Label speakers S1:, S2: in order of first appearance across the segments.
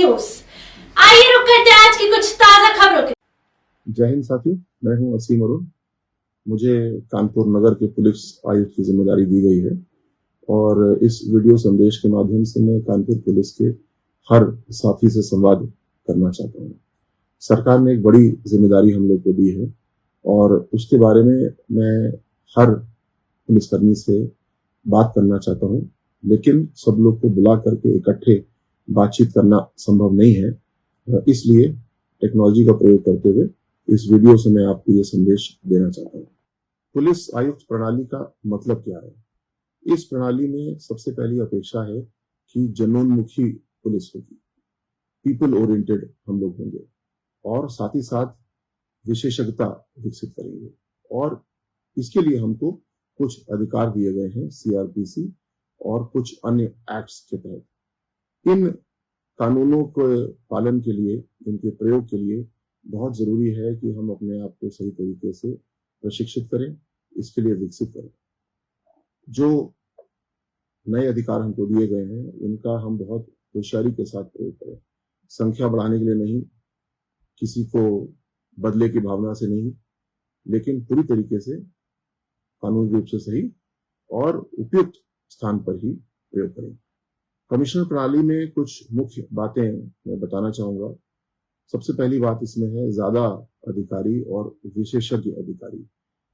S1: News. आइए रुक करते हैं आज की कुछ ताजा खबरों की।
S2: जय हिंद साथियों, मैं हूं असीम अरुण। मुझे कानपुर नगर के पुलिस आयुक्त की जिम्मेदारी दी गई है और इस वीडियो संदेश के माध्यम से मैं कानपुर पुलिस के हर साथी से संवाद करना चाहता हूं। सरकार ने एक बड़ी जिम्मेदारी हम लोग को दी है और उसके बारे में मैं हर पुलिसकर्मी से बात करना चाहता हूं, लेकिन सब लोग को बुला करके इकट्ठे बातचीत करना संभव नहीं है। इसलिए टेक्नोलॉजी का प्रयोग करते हुए इस वीडियो से मैं आपको ये संदेश देना चाहता हूँ। पुलिस आयुक्त प्रणाली का मतलब क्या है? इस प्रणाली में सबसे पहली अपेक्षा है कि जनोन्मुखी पुलिस होगी, पीपल ओरिएंटेड हम लोग होंगे और साथ ही साथ विशेषज्ञता विकसित करेंगे। और इसके लिए हमको कुछ अधिकार दिए गए हैं सीआरपीसी और कुछ अन्य एक्ट्स के तहत। इन कानूनों के पालन के लिए, इनके प्रयोग के लिए बहुत जरूरी है कि हम अपने आप को सही तरीके से प्रशिक्षित करें, इसके लिए विकसित करें। जो नए अधिकार हमको दिए गए हैं उनका हम बहुत होशियारी के साथ प्रयोग करें। संख्या बढ़ाने के लिए नहीं, किसी को बदले की भावना से नहीं, लेकिन पूरी तरीके से कानूनी रूप से सही और उपयुक्त स्थान पर ही प्रयोग करें। कमिश्नर प्रणाली में कुछ मुख्य बातें मैं बताना चाहूंगा। सबसे पहली बात इसमें है ज्यादा अधिकारी और विशेषज्ञ अधिकारी।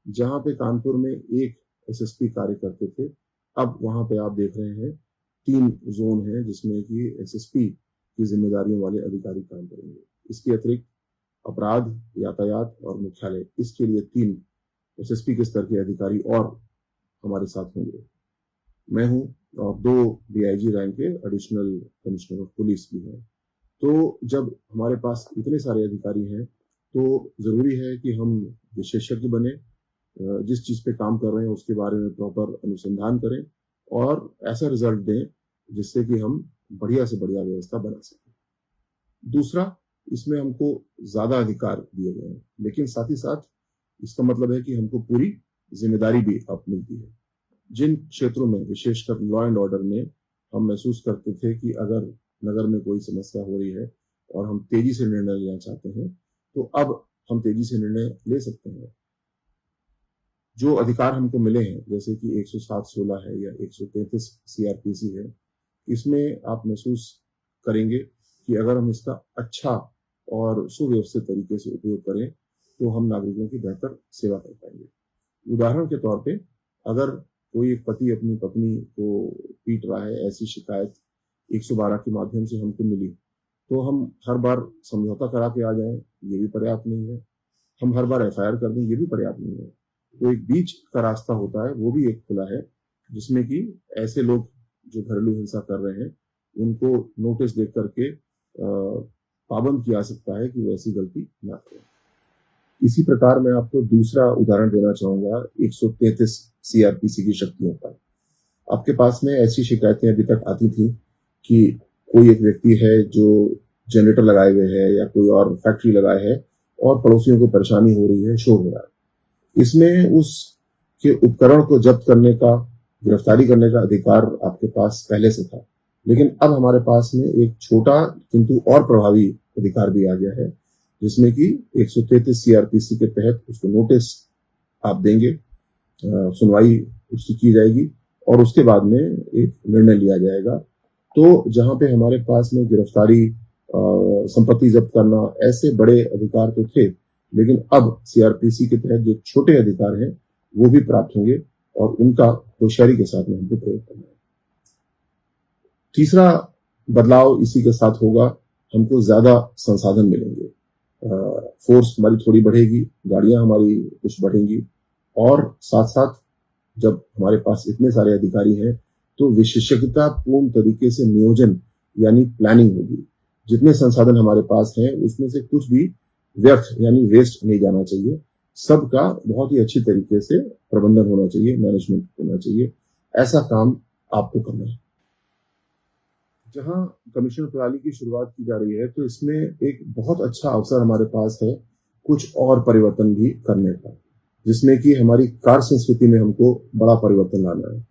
S2: जहां पे कानपुर में एक एसएसपी कार्य करते थे, अब वहां पे आप देख रहे हैं 3 जोन है जिसमें कि एसएसपी की जिम्मेदारियों वाले अधिकारी काम करेंगे। इसके अतिरिक्त अपराध, यातायात और मुख्यालय, इसके लिए 3 एसएसपी के स्तर के अधिकारी और हमारे साथ होंगे। मैं हूं और 2 डीआईजी रैंक के एडिशनल कमिश्नर ऑफ पुलिस भी हैं। तो जब हमारे पास इतने सारे अधिकारी हैं तो जरूरी है कि हम विशेषज्ञ बने, जिस चीज पे काम कर रहे हैं उसके बारे में प्रॉपर अनुसंधान करें और ऐसा रिजल्ट दें जिससे कि हम बढ़िया से बढ़िया व्यवस्था बना सकें। दूसरा, इसमें हमको ज्यादा अधिकार दिए गए हैं, लेकिन साथ ही साथ इसका मतलब है कि हमको पूरी जिम्मेदारी भी अब मिलती है। जिन क्षेत्रों में विशेषकर लॉ एंड ऑर्डर में हम महसूस करते थे कि अगर नगर में कोई समस्या हो रही है और हम तेजी से निर्णय लेना चाहते हैं तो अब हम तेजी से निर्णय ले सकते हैं। जो अधिकार हमको मिले हैं जैसे कि 107(16) है या 133 सीआरपीसी है, इसमें आप महसूस करेंगे कि अगर हम इसका अच्छा और सुव्यवस्थित तरीके से उपयोग करें तो हम नागरिकों की बेहतर सेवा कर पाएंगे। उदाहरण के तौर पे, अगर कोई एक पति अपनी पत्नी को पीट रहा है, ऐसी शिकायत 112 के माध्यम से हमको मिली, तो हम हर बार समझौता करा के आ जाएं, ये भी पर्याप्त नहीं है। हम हर बार एफआईआर कर दें, ये भी पर्याप्त नहीं है। तो एक बीच का रास्ता होता है, वो भी एक खुला है, जिसमें कि ऐसे लोग जो घरेलू हिंसा कर रहे हैं उनको नोटिस देख करके पाबंद किया सकता है कि वो ऐसी गलती ना करें। इसी प्रकार मैं आपको दूसरा उदाहरण देना चाहूंगा 133 सीआरपीसी की शक्तियों का। आपके पास में ऐसी शिकायतें अभी तक आती थी कि कोई एक व्यक्ति है जो जनरेटर लगाए हुए है या कोई और फैक्ट्री लगाए है और पड़ोसियों को परेशानी हो रही है, शोर हो रहा है। इसमें उसके उपकरण को जब्त करने का, गिरफ्तारी करने का अधिकार आपके पास पहले से था, लेकिन अब हमारे पास में एक छोटा किंतु और प्रभावी अधिकार भी आ गया है, जिसमें कि 133 सीआरपीसी के तहत उसको नोटिस आप देंगे, सुनवाई उसकी की जाएगी और उसके बाद में एक निर्णय लिया जाएगा। तो जहां पे हमारे पास में गिरफ्तारी, संपत्ति जब्त करना, ऐसे बड़े अधिकार तो थे, लेकिन अब सीआरपीसी के तहत जो छोटे अधिकार हैं वो भी प्राप्त होंगे और उनका होशियारी के साथ में हमको प्रयोग करना है। तीसरा बदलाव इसी के साथ होगा, हमको ज्यादा संसाधन मिलेंगे। फोर्स हमारी थोड़ी बढ़ेगी, गाड़ियां हमारी कुछ बढ़ेंगी और साथ साथ जब हमारे पास इतने सारे अधिकारी हैं तो विशेषज्ञता पूर्ण तरीके से नियोजन यानी प्लानिंग होगी। जितने संसाधन हमारे पास हैं उसमें से कुछ भी व्यर्थ यानी वेस्ट नहीं जाना चाहिए। सबका बहुत ही अच्छी तरीके से प्रबंधन होना चाहिए, मैनेजमेंट होना चाहिए। ऐसा काम आपको करना है। जहां कमिश्नर प्रणाली की शुरुआत की जा रही है तो इसमें एक बहुत अच्छा अवसर हमारे पास है कुछ और परिवर्तन भी करने का, जिसमें कि हमारी कार्य संस्कृति में हमको बड़ा परिवर्तन लाना है।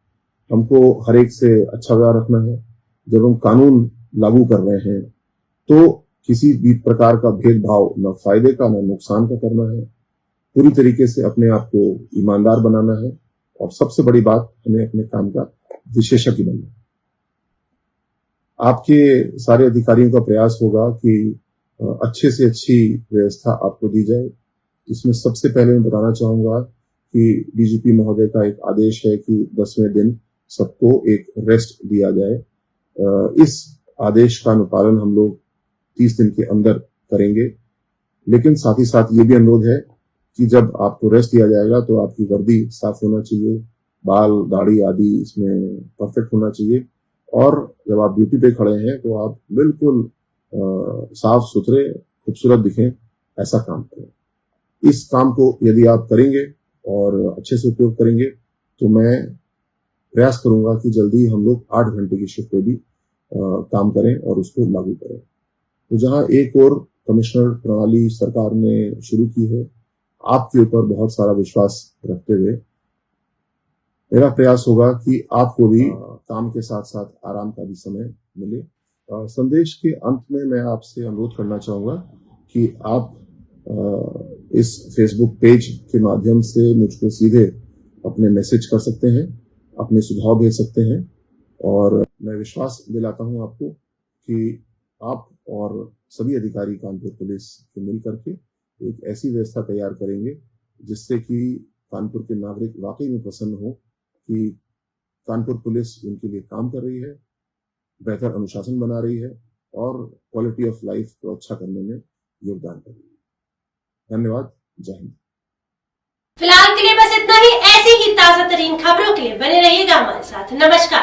S2: हमको हर एक से अच्छा व्यवहार रखना है। जब हम कानून लागू कर रहे हैं तो किसी भी प्रकार का भेदभाव न फायदे का न नुकसान का करना है। पूरी तरीके से अपने आप को ईमानदार बनाना है और सबसे बड़ी बात, हमें अपने काम का विशेषज्ञ बनना है। आपके सारे अधिकारियों का प्रयास होगा कि अच्छे से अच्छी व्यवस्था आपको दी जाए। इसमें सबसे पहले मैं बताना चाहूंगा कि डीजीपी महोदय का एक आदेश है कि 10वें दिन सबको एक रेस्ट दिया जाए। इस आदेश का अनुपालन हम लोग 30 दिन के अंदर करेंगे, लेकिन साथ ही साथ ये भी अनुरोध है कि जब आपको रेस्ट दिया जाएगा तो आपकी वर्दी साफ होना चाहिए, बाल दाढ़ी आदि इसमें परफेक्ट होना चाहिए, और जब आप ड्यूटी पे खड़े हैं तो आप बिल्कुल साफ सुथरे खूबसूरत दिखें, ऐसा काम करें। इस काम को यदि आप करेंगे और अच्छे से उपयोग करेंगे तो मैं प्रयास करूंगा कि जल्दी हम लोग 8 घंटे की शिफ्ट पे भी काम करें और उसको लागू करें। तो जहां एक और कमिश्नर प्रणाली सरकार ने शुरू की है, आपके ऊपर बहुत सारा विश्वास रखते हुए मेरा प्रयास होगा कि आपको भी काम के साथ साथ आराम का भी समय मिले। संदेश के अंत में मैं आपसे अनुरोध करना चाहूंगा कि आप इस फेसबुक पेज के माध्यम से मुझको सीधे अपने मैसेज कर सकते हैं, अपने सुझाव भेज सकते हैं, और मैं विश्वास दिलाता हूं आपको कि आप और सभी अधिकारी कानपुर पुलिस के मिल करके एक ऐसी व्यवस्था तैयार करेंगे जिससे कि कानपुर के नागरिक वाकई में प्रसन्न हो कि कानपुर पुलिस उनके लिए काम कर रही है, बेहतर अनुशासन बना रही है और क्वालिटी ऑफ लाइफ को अच्छा करने में योगदान कर रही है। धन्यवाद। जय हिंद।
S1: फिलहाल के लिए बस इतना ही। ऐसी ही ताजा तरीन खबरों के लिए बने रहिएगा हमारे साथ। नमस्कार।